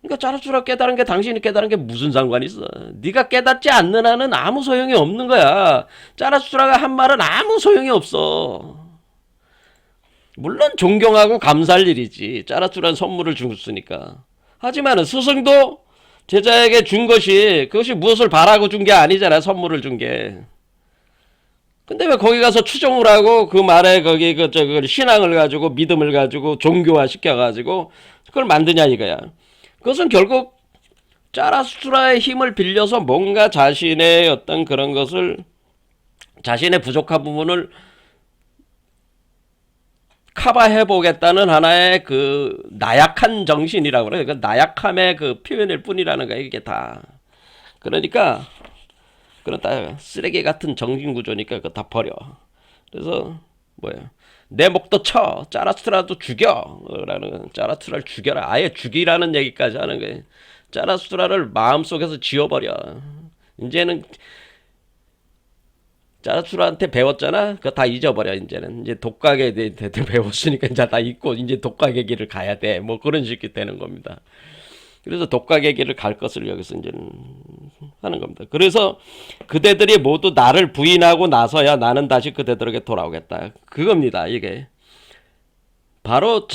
그러니까 짜라수라 깨달은 게, 당신이 깨달은 게 무슨 상관이 있어. 네가 깨닫지 않는 한은 아무 소용이 없는 거야. 짜라수라가 한 말은 아무 소용이 없어. 물론 존경하고 감사할 일이지. 짜라수라는 선물을 줬으니까. 하지만 스승도 제자에게 준 것이, 그것이 무엇을 바라고 준 게 아니잖아. 선물을 준 게. 근데 왜 거기 가서 추종을 하고 그 말에 거기 그걸 신앙을 가지고 믿음을 가지고 종교화 시켜가지고 그걸 만드냐 이거야. 그것은 결국 짜라수트라의 힘을 빌려서 뭔가 자신의 어떤 그런 것을, 자신의 부족한 부분을 커버해 보겠다는 하나의 그 나약한 정신이라고 그래요. 그 나약함의 그 표현일 뿐이라는 거예요, 이게 다. 그러니까 그렇다, 쓰레기 같은 정신 구조니까 그거 다 버려. 그래서 뭐야, 내 목도 쳐, 짜라수트라도 죽여 라는, 짜라수트라를 죽여라, 아예 죽이라는 얘기까지 하는 거예요. 짜라수트라를 마음속에서 지워버려. 이제는 짜라수트라한테 배웠잖아, 그거 다 잊어버려. 이제는 이제 독각에 대해 배웠으니까 이제 다 잊고 이제 독각의 길을 가야 돼, 뭐 그런 식이 되는 겁니다. 그래서 독각의 길을 갈 것을 여기서 이제는 하는 겁니다. 그래서 그대들이 모두 나를 부인하고 나서야 나는 다시 그대들에게 돌아오겠다, 그겁니다. 이게 바로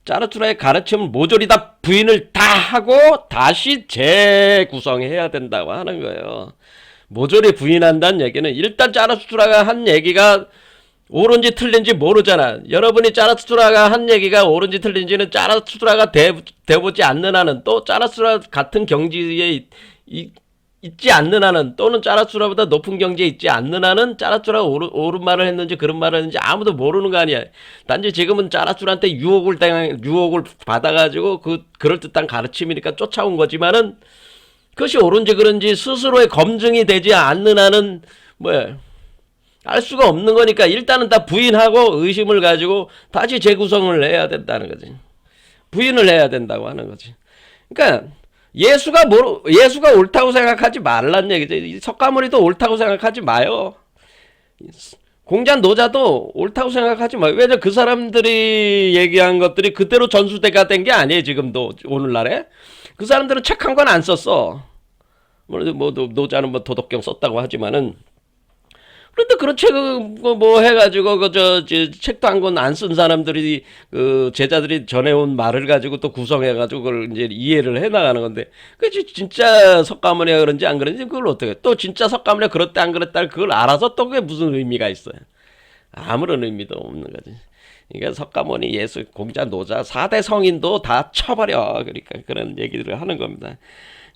짜르투라의 가르침을 모조리 다 부인을 다 하고 다시 재구성해야 된다고 하는 거예요. 모조리 부인한다는 얘기는, 일단 짜르투라가 한 얘기가 옳은지 틀린지 모르잖아. 여러분이 짜라투라가 한 얘기가 옳은지 틀린지는 짜라투라가 돼보지 않는 한은, 또 짜라투라 같은 경지에 있지 않는 한은, 또는 짜라투라보다 높은 경지에 있지 않는 한은 짜라투라가 옳은 말을 했는지 그런 말을 했는지 아무도 모르는 거 아니야. 단지 지금은 짜라투라한테 유혹을 받아가지고 그 그럴듯한 가르침이니까 쫓아온 거지만은, 그것이 옳은지 그런지 스스로의 검증이 되지 않는 한은 뭐야, 알 수가 없는 거니까 일단은 다 부인하고 의심을 가지고 다시 재구성을 해야 된다는 거지. 부인을 해야 된다고 하는 거지. 그러니까 예수가 옳다고 생각하지 말란 얘기죠. 석가모니도 옳다고 생각하지 마요. 공자 노자도 옳다고 생각하지 마요. 왜냐, 그 사람들이 얘기한 것들이 그대로 전수대가 된 게 아니에요. 지금도 오늘날에 그 사람들은 책 한 권 안 썼어. 뭐 노자는 뭐 도덕경 썼다고 하지만은, 그런데 그런 책을 뭐 해가지고 책도 한 권 안 쓴 사람들이, 그 제자들이 전해온 말을 가지고 또 구성해가지고 그걸 이제 이해를 해 나가는 건데, 그 진짜 석가모니가 그런지 안 그런지 그걸 어떻게, 또 진짜 석가모니가 그렇다 안 그랬다 그걸 알아서 또 그게 무슨 의미가 있어요? 아무런 의미도 없는 거지. 그러니까 석가모니, 예수, 공자, 노자 4대 성인도 다 쳐버려. 그러니까 그런 얘기들을 하는 겁니다.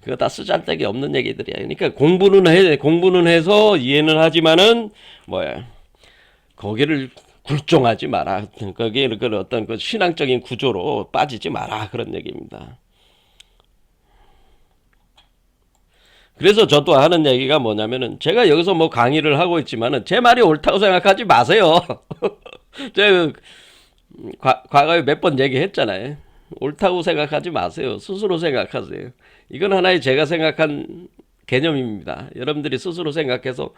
그거 다 쓰잘데기 없는 얘기들이야. 그러니까 공부는 해서 이해는 하지만은 뭐야, 거기를 굴종하지 마라. 거기에 그 어떤 그 신앙적인 구조로 빠지지 마라, 그런 얘기입니다. 그래서 저도 하는 얘기가 뭐냐면은, 제가 여기서 뭐 강의를 하고 있지만은 제 말이 옳다고 생각하지 마세요. 제가 과거에 몇 번 얘기했잖아요. 옳다고 생각하지 마세요. 스스로 생각하세요. 이건 하나의 제가 생각한 개념입니다. 여러분들이 스스로 생각해서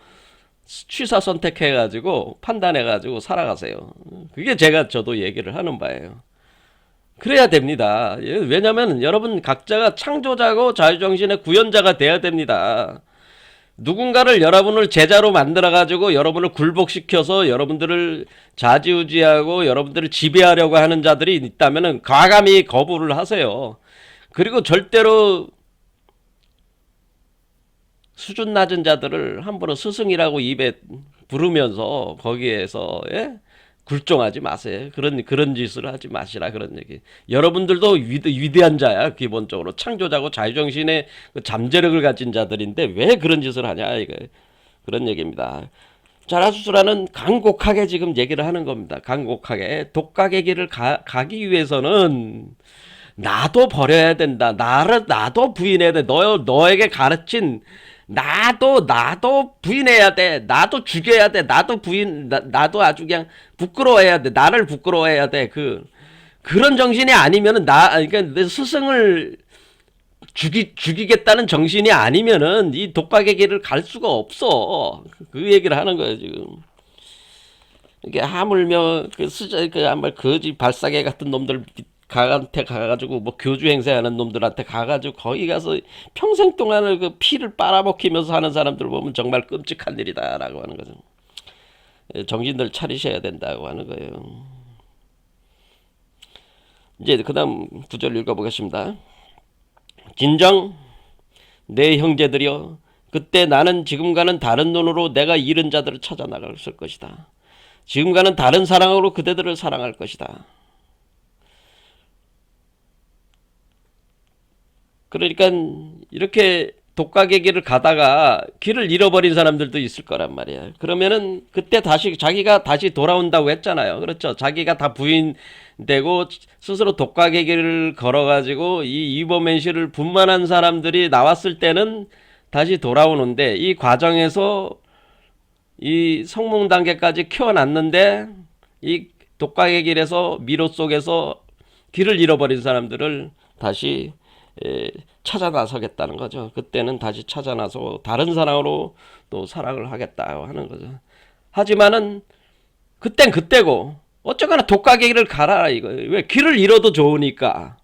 취사 선택해가지고 판단해가지고 살아가세요. 그게 저도 얘기를 하는 바예요. 그래야 됩니다. 왜냐면 여러분 각자가 창조자고 자유정신의 구현자가 돼야 됩니다. 누군가를, 여러분을 제자로 만들어가지고 여러분을 굴복시켜서 여러분들을 좌지우지하고 여러분들을 지배하려고 하는 자들이 있다면 과감히 거부를 하세요. 그리고 절대로 수준 낮은 자들을 함부로 스승이라고 입에 부르면서 거기에서, 예? 굴종하지 마세요. 그런 짓을 하지 마시라, 그런 얘기. 여러분들도 위대한 자야. 기본적으로 창조자고 자유정신의 그 잠재력을 가진 자들인데 왜 그런 짓을 하냐, 이거. 그런 얘기입니다. 자라수스라는 간곡하게 지금 얘기를 하는 겁니다. 간곡하게 독각의 길을 가기 위해서는 나도 버려야 된다. 나도 부인해야 돼. 너에게 가르친 나도 부인해야 돼. 나도 죽여야 돼. 나도 아주 그냥 부끄러워해야 돼. 나를 부끄러워해야 돼. 그런 정신이 아니면은, 그러니까 내 스승을 죽이겠다는 정신이 아니면은 이 독박의 길을 갈 수가 없어. 그 얘기를 하는 거예요, 지금. 이게 하물며 한말 거지 발사계 같은 놈들 한테 가가지고 뭐 교주 행세하는 놈들한테 가가지고 거기 가서 평생 동안을 그 피를 빨아먹히면서 하는 사람들 보면 정말 끔찍한 일이다라고 하는 거죠. 정신들 차리셔야 된다고 하는 거예요. 이제 그다음 구절 읽어보겠습니다. 진정 내 형제들이여, 그때 나는 지금과는 다른 눈으로 내가 잃은 자들을 찾아 나갔을 것이다. 지금과는 다른 사랑으로 그대들을 사랑할 것이다. 그러니까 이렇게 독각의 길을 가다가 길을 잃어버린 사람들도 있을 거란 말이야. 그러면은 그때 다시 자기가 다시 돌아온다고 했잖아요. 그렇죠. 자기가 다 부인되고 스스로 독각의 길을 걸어가지고 이 이범현 씨를 분만한 사람들이 나왔을 때는 다시 돌아오는데 이 과정에서 이 성공 단계까지 키워놨는데 이 독각의 길에서 미로 속에서 길을 잃어버린 사람들을 다시 찾아 나서겠다는 거죠. 그때는 다시 찾아 나서 다른 사랑으로 또 사랑을 하겠다 하는 거죠. 하지만은 그땐 그때고 어쩌거나 독각의 길을 가라 이거. 왜 길을 잃어도 좋으니까.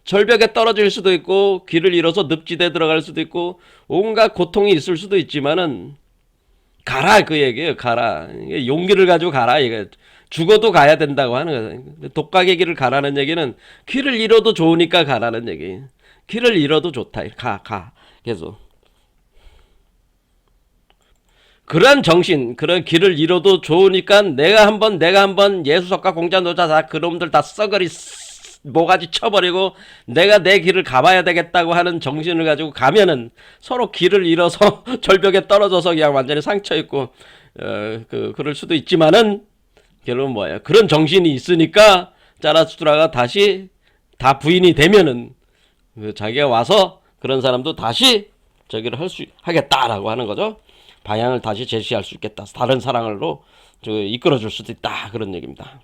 절벽에 떨어질 수도 있고 길을 잃어서 늪지대에 들어갈 수도 있고 온갖 고통이 있을 수도 있지만은 가라 그 얘기예요. 가라. 용기를 가지고 가라 이거. 죽어도 가야 된다고 하는 거예요. 독각의 길을 가라는 얘기는 길을 잃어도 좋으니까 가라는 얘기. 길을 잃어도 좋다. 가. 계속. 그런 정신, 그런 길을 잃어도 좋으니까 내가 한번 예수석과 공자노자 다 그놈들 다 썩어리 모가지 쳐버리고 내가 내 길을 가봐야 되겠다고 하는 정신을 가지고 가면은 서로 길을 잃어서 절벽에 떨어져서 그냥 완전히 상처 입고 그럴 수도 있지만은 결론은 뭐예요? 그런 정신이 있으니까 짜라수트라가 다시 다 부인이 되면은 자기가 와서 그런 사람도 다시 저기를 하겠다라고 하는 거죠. 방향을 다시 제시할 수 있겠다. 다른 사랑으로 이끌어줄 수도 있다. 그런 얘기입니다.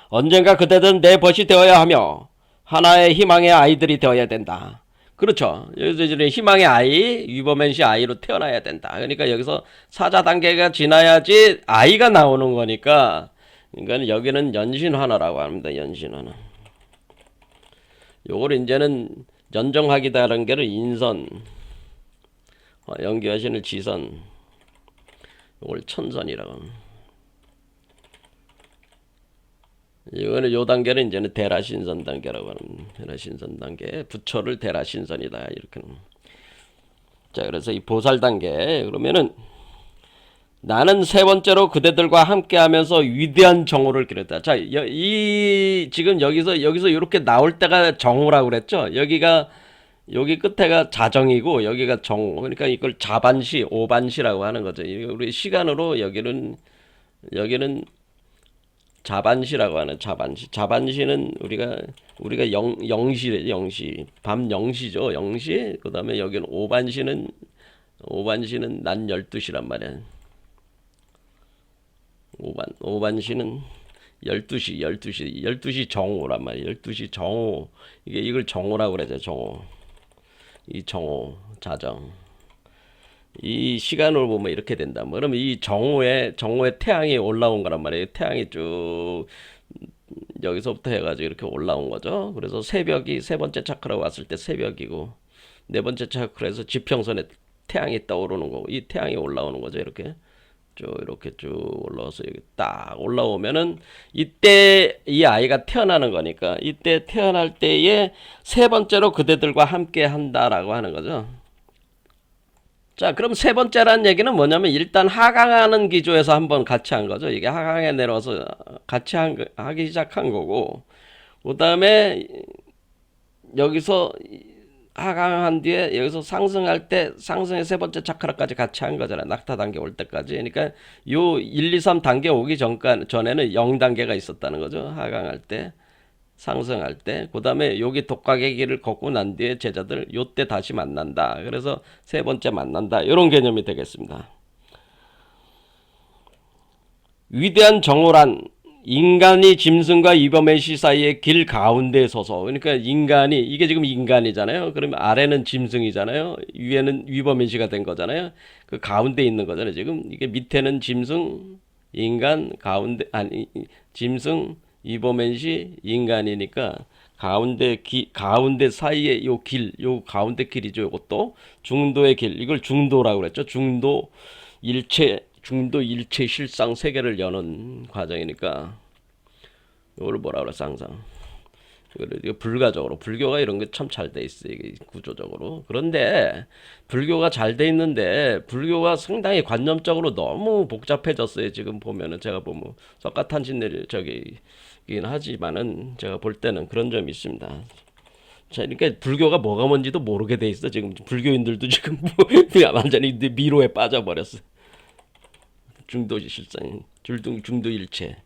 언젠가 그대들은 내 벗이 되어야 하며 하나의 희망의 아이들이 되어야 된다. 그렇죠. 여기서 희망의 아이, 위버맨 씨 아이로 태어나야 된다. 그러니까 여기서 사자 단계가 지나야지 아이가 나오는 거니까, 그러니까 여기는 연신환호라고 합니다. 연신환호. 요걸 이제는 연정학이다라는 게를 인선, 연기하시는 지선, 요걸 천선이라고 합니다. 이거는 요 단계는 이제는 대라신선 단계라고 하는, 대라신선 단계, 부처를 대라신선이다 이렇게. 자, 그래서 이 보살 단계 그러면은 나는 세 번째로 그대들과 함께하면서 위대한 정오를 기렸다. 자, 이 지금 여기서 이렇게 나올 때가 정오라고 그랬죠. 여기 끝에가 자정이고 여기가 정오. 그러니까 이걸 자반시, 오반시라고 하는 거죠. 우리 시간으로 여기는 자반시라고 하는 자반시. 자반시는 우리가 영시래, 영시. 밤 0시죠. 0시. 그다음에 여기는 오반시는 낮 12시란 말이야. 오반시는 12시 정오란 말이야. 12시 정오. 이걸 정오라고 그러죠. 정오. 이 정오, 자정. 이 시간으로 보면 이렇게 된다. 뭐 그러면 이 정오에 태양이 올라온 거란 말이에요. 태양이 쭉 여기서부터 해가지고 이렇게 올라온 거죠. 그래서 새벽이 세 번째 차크라고 왔을 때 새벽이고 네 번째 차크라에서 지평선에 태양이 떠오르는 거고 이 태양이 올라오는 거죠. 이렇게 쭉 올라와서 여기 딱 올라오면은 이때 이 아이가 태어나는 거니까 이때 태어날 때에 세 번째로 그대들과 함께 한다라고 하는 거죠. 자, 그럼 세 번째라는 얘기는 뭐냐면 일단 하강하는 기조에서 한번 같이 한 거죠. 이게 하강에 내려와서 같이 하기 시작한 거고, 그 다음에 여기서 하강한 뒤에 여기서 상승할 때 상승의 세 번째 차크라까지 같이 한 거잖아요. 낙타 단계 올 때까지. 그러니까 요 1, 2, 3 단계 오기 전에는 0 단계가 있었다는 거죠. 하강할 때. 상승할 때, 그 다음에 여기 독각의 길을 걷고 난 뒤에 제자들 요때 다시 만난다. 그래서 세 번째 만난다. 이런 개념이 되겠습니다. 위대한 정오란 인간이 짐승과 이범의시 사이의 길 가운데에 서서, 그러니까 이게 지금 인간이잖아요. 그러면 아래는 짐승이잖아요. 위에는 위범의시가 된 거잖아요. 그 가운데 있는 거잖아요. 지금 이게 밑에는 짐승, 인간, 짐승, 이범현시 인간이니까 가운데 사이에 요 가운데 길이죠. 이것도 중도의 길. 이걸 중도라고 그랬죠. 중도 일체 실상 세계를 여는 과정이니까 이걸 뭐라 그래? 쌍상. 이거 불가적으로 불교가 이런 게 참 잘 돼 있어요. 구조적으로. 그런데 불교가 잘 돼 있는데 불교가 상당히 관념적으로 너무 복잡해졌어요. 지금 보면은 제가 보면 석가탄신일 저기긴 하지만은 제가 볼 때는 그런 점이 있습니다. 자, 그러니까 불교가 뭐가 뭔지도 모르게 돼 있어. 지금 불교인들도 지금 뭐 완전히 미로에 빠져버렸어. 중도 실상, 중도 일체,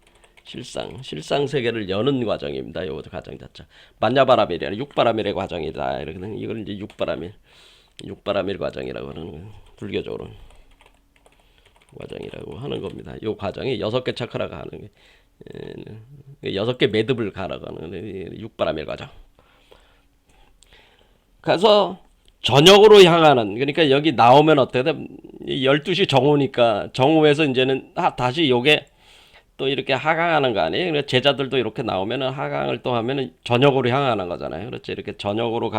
실상 세계를 여는 과정입니다. 요 과정 자체. 만야바라밀이 육바라밀의 과정이다. 이렇게 이걸 이제 육바라밀 과정이라고 하는 거예요. 불교적으로 과정이라고 하는 겁니다. 요 과정이 6개 차크라가 하는 게 6개 매듭을 가라고 하는 육바라밀 과정. 그래서 저녁으로 향하는, 그러니까 여기 나오면 어떻게 돼? 12시 정오니까 정오에서 이제는 다시 요게 또 이렇게 하강하는 거 아니에요? 그러니까 제자들도 이렇게 나오면은 하강을 또 하면은 저녁으로 향하는 거잖아요. 그렇지? 이렇게 저녁으로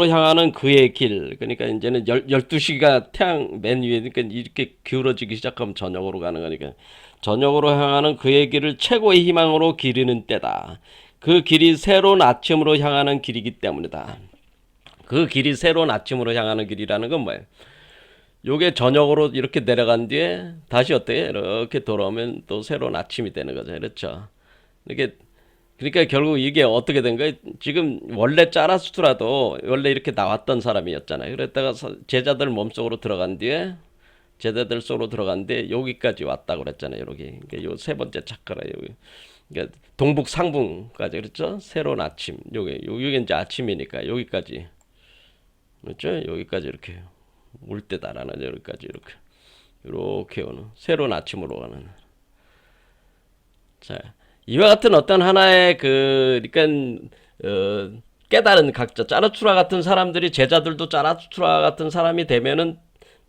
향하는 그의 길. 그러니까 이제는 12시가 태양 맨 위에, 그러니까 이렇게 기울어지기 시작하면 저녁으로 가는 거니까. 저녁으로 향하는 그의 길을 최고의 희망으로 기리는 때다. 그 길이 새로운 아침으로 향하는 길이기 때문이다. 그 길이 새로운 아침으로 향하는 길이라는 건 뭐예요? 요게 저녁으로 이렇게 내려간 뒤에 다시 어때요? 이렇게 돌아오면 또 새로운 아침이 되는 거죠. 그렇죠? 이렇게, 그러니까 결국 이게 어떻게 된 거예요? 지금 원래 짜라수트라도 원래 이렇게 나왔던 사람이었잖아요. 그랬다가 제자들 몸속으로 들어간 뒤에 제자들 속으로 들어간 뒤에 여기까지 왔다고 그랬잖아요. 여기. 그러니까 요 세 번째 차크라 여기. 그러니까 동북 상붕까지 그렇죠? 새로운 아침. 요게 이제 아침이니까 여기까지. 그렇죠? 여기까지 이렇게 올 때다라는 여기까지 이렇게 오는 새로운 아침으로 가는. 자, 이와 같은 어떤 하나의 그러니까 깨달은 각자 짜라투라 같은 사람들이 제자들도 짜라투라 같은 사람이 되면은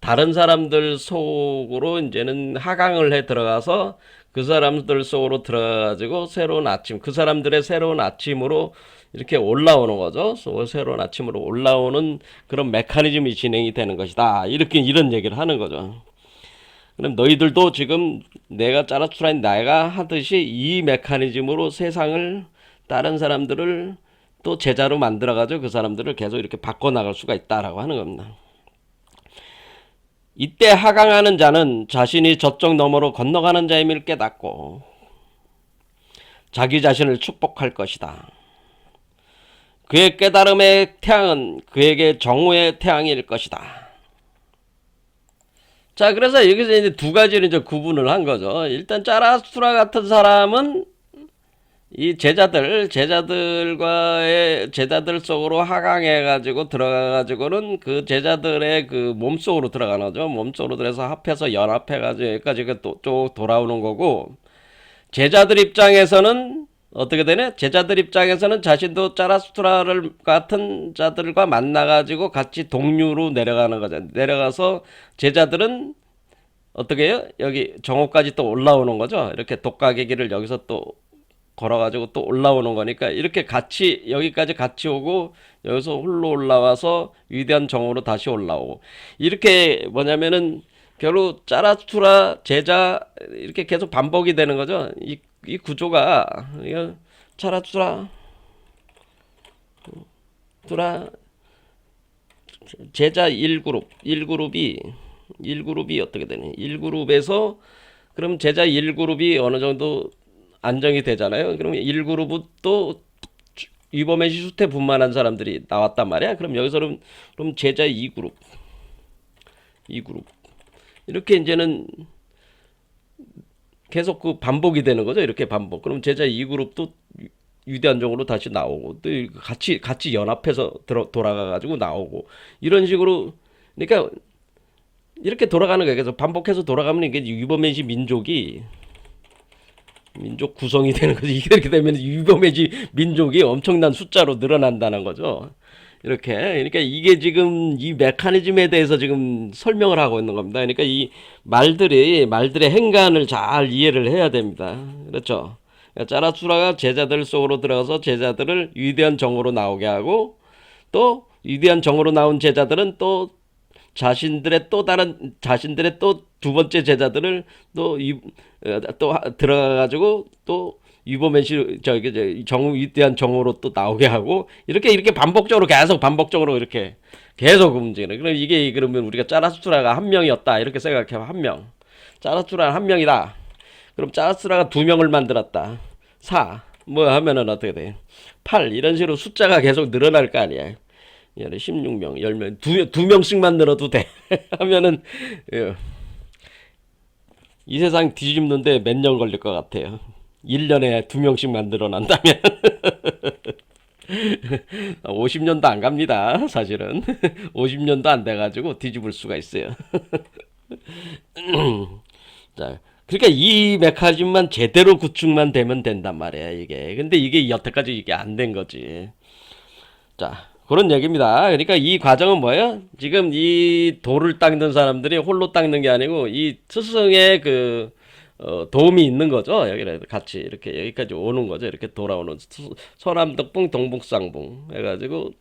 다른 사람들 속으로 이제는 하강을 해 들어가서 그 사람들 속으로 들어가지고 새로운 아침, 그 사람들의 새로운 아침으로 이렇게 올라오는 거죠. 새로운 아침으로 올라오는 그런 메커니즘이 진행이 되는 것이다. 이런 얘기를 하는 거죠. 그럼 너희들도 지금 내가 짜라추라인 내가 하듯이 이 메커니즘으로 세상을 다른 사람들을 또 제자로 만들어가지고 그 사람들을 계속 이렇게 바꿔나갈 수가 있다라고 하는 겁니다. 이때 하강하는 자는 자신이 저쪽 너머로 건너가는 자임을 깨닫고 자기 자신을 축복할 것이다. 그의 깨달음의 태양은 그에게 정오의 태양일 것이다. 자, 그래서 여기서 이제 두 가지를 이제 구분을 한 거죠. 일단 짜라수트라 같은 사람은 이 제자들 속으로 하강해가지고 들어가가지고는 그 제자들의 그 몸속으로 들어가는 거죠. 몸속으로 들어서 합해서 연합해가지고 여기까지 쭉 돌아오는 거고, 제자들 입장에서는 어떻게 되네? 제자들 입장에서는 자신도 짜라수트라를 같은 자들과 만나가지고 같이 동류로 내려가는 거죠. 내려가서 제자들은 어떻게 해요? 여기 정오까지 또 올라오는 거죠. 이렇게 독각의 길을 여기서 또 걸어가지고 또 올라오는 거니까 이렇게 같이 여기까지 같이 오고 여기서 홀로 올라와서 위대한 정오로 다시 올라오고, 이렇게 뭐냐면은 결국 짜라투라 제자 이렇게 계속 반복이 되는 거죠. 이 구조가 짜라투라 제자 1그룹이 어떻게 되니? 1그룹에서 그럼 제자 1그룹이 어느 정도 안정이 되잖아요. 그럼 1그룹은 또 위범의시 수태 분만한 사람들이 나왔단 말이야. 그럼 여기서는 그럼 제자 2그룹 이렇게 이제는 계속 그 반복이 되는 거죠. 이렇게 반복. 그럼 제자 2그룹도 위대한정으로 다시 나오고 또 같이 연합해서 돌아가 가지고 나오고 이런 식으로, 그러니까 이렇게 돌아가는 거예요. 그래서 반복해서 돌아가면 이게 위범의시 민족 구성이 되는 거지. 이렇게 되면 위범의시 민족이 엄청난 숫자로 늘어난다는 거죠. 이렇게. 그러니까 이게 지금 이 메커니즘에 대해서 지금 설명을 하고 있는 겁니다. 그러니까 이 말들의 행간을 잘 이해를 해야 됩니다. 그렇죠? 그러니까 짜라투라가 제자들 속으로 들어가서 제자들을 위대한 정으로 나오게 하고, 또 위대한 정으로 나온 제자들은 또 자신들의 또 두 번째 제자들을 또 들어가가지고 또 위범의시 위대한 정오로 또 나오게 하고, 이렇게 반복적으로 이렇게 계속 움직이는. 그럼 이게 그러면 우리가 짜라투라가 한 명이었다 이렇게 생각해봐. 한 명. 짜라투라는 한 명이다. 그럼 짜라투라가 두 명을 만들었다. 뭐 하면은 어떻게 돼? 8 이런 식으로 숫자가 계속 늘어날 거 아니야. 16명, 10명, 두 명씩만 늘어도 돼. 하면은 예, 이 세상 뒤집는데 몇 년 걸릴 것 같아요. 1년에 두 명씩만 늘어난다면 50년도 안 갑니다. 사실은 50년도 안 돼가지고 뒤집을 수가 있어요. 자, 그러니까 이 메커니즘만 제대로 구축만 되면 된단 말이야, 이게. 근데 이게 여태까지 이게 안 된 거지. 자, 그런 얘기입니다. 그러니까 이 과정은 뭐예요? 지금 이 돌을 닦는 사람들이 홀로 닦는 게 아니고 이 스승의 그 도움이 있는 거죠. 여기를 같이 이렇게 여기까지 오는 거죠. 이렇게 돌아오는 서남덕봉 동북상봉 해가지고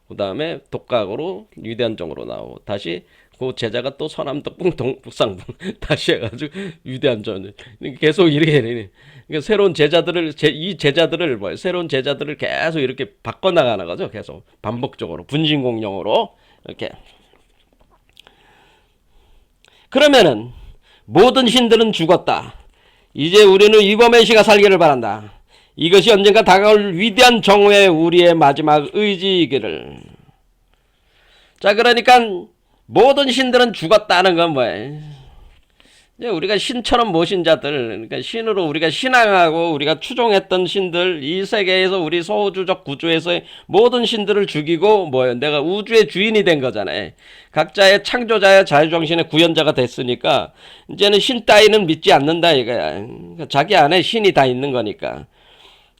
그 다음에 독각으로 위대한 정으로 나오고 다시 그 제자가 또 서남덕봉 동북상봉 다시 해가지고 위대한 정 계속 이렇게 그러니까 새로운 제자들을 이 제자들을 뭐 새로운 제자들을 계속 이렇게 바꿔 나가는 거죠. 계속 반복적으로 분신공룡으로 이렇게 그러면은 모든 신들은 죽었다. 이제 우리는 위범의 시가 살기를 바란다. 이것이 언젠가 다가올 위대한 정오의 우리의 마지막 의지이기를. 자, 그러니까 모든 신들은 죽었다는 건 뭐예요? 이제 우리가 신처럼 모신 자들, 그러니까 신으로 우리가 신앙하고 우리가 추종했던 신들, 이 세계에서 우리 소우주적 구조에서의 모든 신들을 죽이고 뭐예요? 내가 우주의 주인이 된 거잖아요. 각자의 창조자의 자유정신의 구현자가 됐으니까 이제는 신 따위는 믿지 않는다 이거야. 그러니까 자기 안에 신이 다 있는 거니까.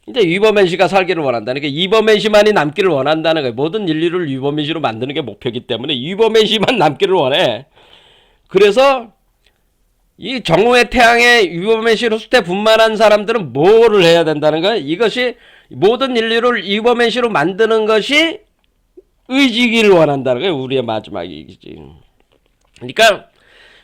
이제 위버맨시가 살기를 원한다는 게 위버맨시만이 남기를 원한다는 거예요. 모든 인류를 위버맨시로 만드는 게 목표이기 때문에 위버맨시만 남기를 원해. 그래서 이 정오의 태양에 위버맨시로 수태 분만한 사람들은 뭐를 해야 된다는 거야? 이것이 모든 인류를 위버맨시로 만드는 것이 의지기를 원한다는 거예요. 우리의 마지막 의지. 그러니까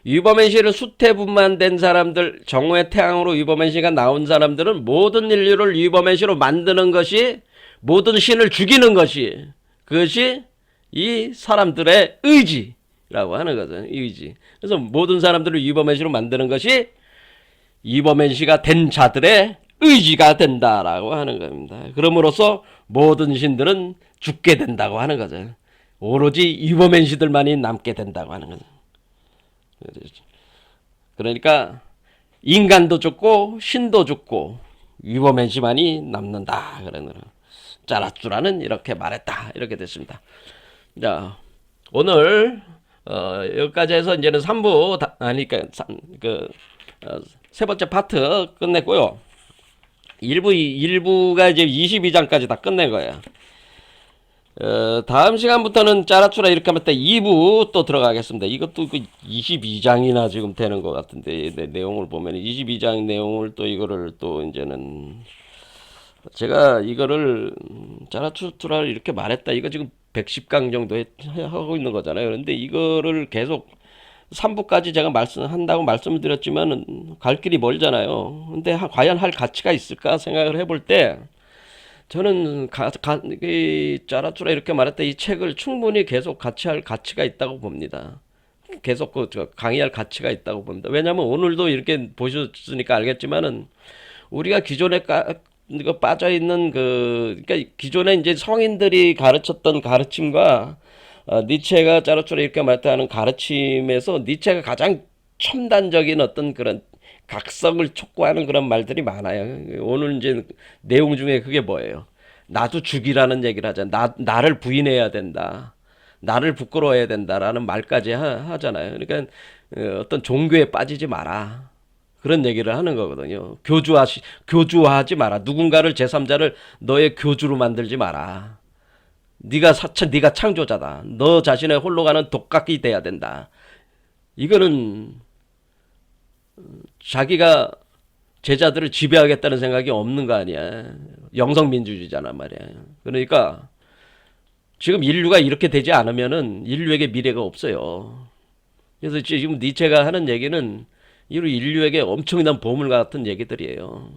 위버맨시를 수태 분만된 사람들, 정오의 태양으로 위버맨시가 나온 사람들은 모든 인류를 위버맨시로 만드는 것이 모든 신을 죽이는 것이 그것이 이 사람들의 의지. 라고 하는 거죠. 의지. 그래서 모든 사람들을 위버맨시로 만드는 것이 위버맨시가 된 자들의 의지가 된다라고 하는 겁니다. 그럼으로써 모든 신들은 죽게 된다고 하는 거죠. 오로지 위버맨시들만이 남게 된다고 하는 거죠. 그러니까 인간도 죽고 신도 죽고 위버맨시만이 남는다. 그러는 짜라쭈라는 이렇게 말했다. 이렇게 됐습니다. 자, 오늘 여기까지 해서 이제는 3부, 세 번째 파트 끝냈고요. 1부가 이제 22장까지 다 끝낸 거예요. 다음 시간부터는 짜라추라 이렇게 하면 때 2부 또 들어가겠습니다. 이것도 그 22장이나 지금 되는 것 같은데, 내용을 보면 22장 내용을 또 이거를 또 이제는 제가 이거를 짜라추라를 이렇게 말했다. 이거 지금 110강 정도 하고 있는 거잖아요. 그런데 이거를 계속 3부까지 제가 한다고 말씀을 드렸지만 갈 길이 멀잖아요. 근데 과연 할 가치가 있을까 생각을 해볼 때 저는 짜라쭈라 이렇게 말했다 이 책을 충분히 계속 같이 할 가치가 있다고 봅니다. 계속 강의할 가치가 있다고 봅니다. 왜냐하면 오늘도 이렇게 보셨으니까 알겠지만은 우리가 기존에 이거 빠져 있는 그러니까 기존에 이제 성인들이 가르쳤던 가르침과 니체가 짜르추라 이렇게 말했다는 가르침에서 니체가 가장 첨단적인 어떤 그런 각성을 촉구하는 그런 말들이 많아요. 오늘 이제 내용 중에 그게 뭐예요? 나도 죽이라는 얘기를 하잖아. 나를 부인해야 된다. 나를 부끄러워해야 된다라는 말까지 하잖아요. 그러니까 어떤 종교에 빠지지 마라. 그런 얘기를 하는 거거든요. 교주화하지 마라. 누군가를 제3자를 너의 교주로 만들지 마라. 네가 창조자다. 너 자신의 홀로 가는 독각이 돼야 된다. 이거는 자기가 제자들을 지배하겠다는 생각이 없는 거 아니야. 영성민주주의잖아 말이야. 그러니까 지금 인류가 이렇게 되지 않으면은 인류에게 미래가 없어요. 그래서 지금 니체가 하는 얘기는 이로 인류에게 엄청난 보물 같은 얘기들이에요.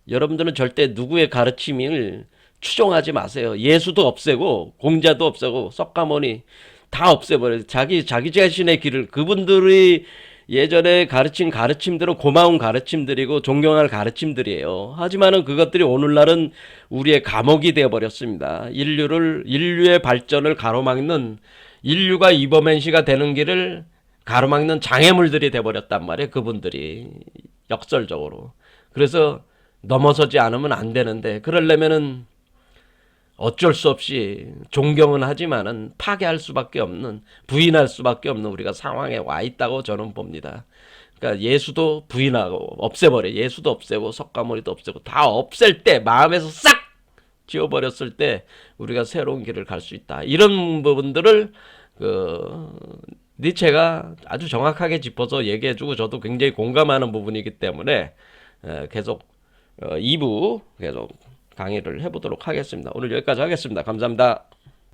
여러분들은 절대 누구의 가르침을 추종하지 마세요. 예수도 없애고 공자도 없애고 석가모니 다 없애버려요. 자기 자신의 길을 그분들이 예전에 가르친 가르침들은 고마운 가르침들이고 존경할 가르침들이에요. 하지만은 그것들이 오늘날은 우리의 감옥이 되어 버렸습니다. 인류의 발전을 가로막는, 인류가 이버맨시가 되는 길을 가로막는 장애물들이 되어 버렸단 말이에요. 그분들이 역설적으로. 그래서 넘어서지 않으면 안 되는데, 그러려면은 어쩔 수 없이 존경은 하지만은 파괴할 수밖에 없는, 부인할 수밖에 없는 우리가 상황에 와 있다고 저는 봅니다. 그러니까 예수도 부인하고 없애버려. 예수도 없애고 석가모니도 없애고 다 없앨 때, 마음에서 싹 지워버렸을 때 우리가 새로운 길을 갈 수 있다. 이런 부분들을 니체가 아주 정확하게 짚어서 얘기해주고 저도 굉장히 공감하는 부분이기 때문에 계속 2부 계속 강의를 해보도록 하겠습니다. 오늘 여기까지 하겠습니다. 감사합니다.